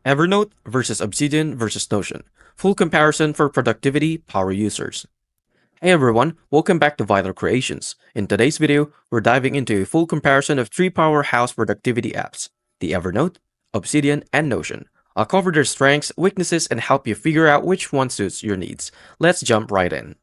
Evernote versus Obsidian versus Notion. Full comparison for productivity power users. Hey everyone, welcome back to Vital Creations. In today's video, we're diving into a full comparison of three powerhouse productivity apps, the Evernote, Obsidian, and Notion. I'll cover their strengths, weaknesses, and help you figure out which one suits your needs. Let's jump right in.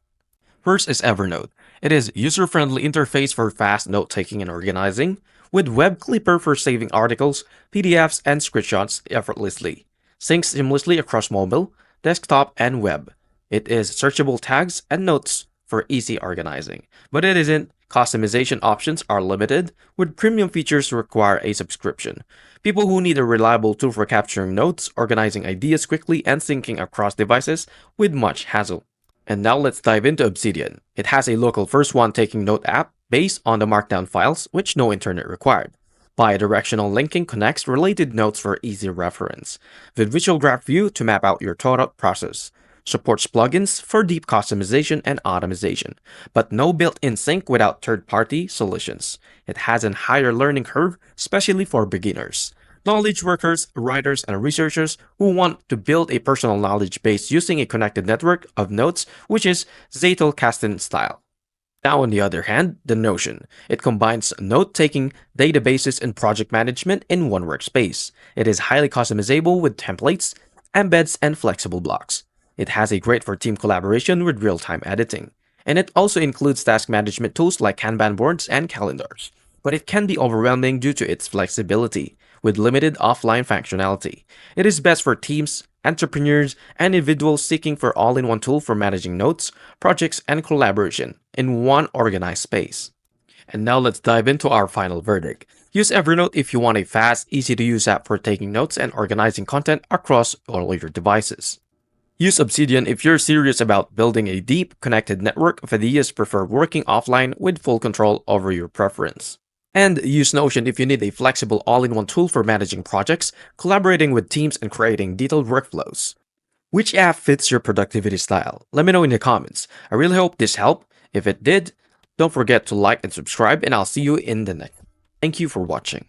First is Evernote. It is user-friendly interface for fast note-taking and organizing, with Web Clipper for saving articles, PDFs, and screenshots effortlessly. Syncs seamlessly across mobile, desktop, and web. It is searchable tags and notes for easy organizing. But it isn't. Customization options are limited, with premium features require a subscription. People who need a reliable tool for capturing notes, organizing ideas quickly, and syncing across devices with much hassle. And now let's dive into Obsidian. It has a local first one taking note app based on the markdown files, which no internet required. Bidirectional linking connects related notes for easy reference. With visual graph view to map out your thought process. Supports plugins for deep customization and automation, but no built-in sync without third-party solutions. It has a higher learning curve, especially for beginners. Knowledge workers, writers, and researchers who want to build a personal knowledge base using a connected network of notes, which is Zettelkasten style. Now, on the other hand, the Notion. It combines note-taking, databases, and project management in one workspace. It is highly customizable with templates, embeds, and flexible blocks. It has a great for team collaboration with real-time editing. And it also includes task management tools like Kanban boards and calendars. But it can be overwhelming due to its flexibility, with limited offline functionality. It is best for teams, entrepreneurs, and individuals seeking for all-in-one tool for managing notes, projects, and collaboration in one organized space. And now let's dive into our final verdict. Use Evernote if you want a fast, easy-to-use app for taking notes and organizing content across all your devices. Use Obsidian if you're serious about building a deep, connected network of ideas prefer working offline with full control over your preference. And use Notion if you need a flexible all-in-one tool for managing projects, collaborating with teams, and creating detailed workflows. Which app fits your productivity style? Let me know in the comments. I really hope this helped. If it did, don't forget to like and subscribe, and I'll see you in the next. Thank you for watching.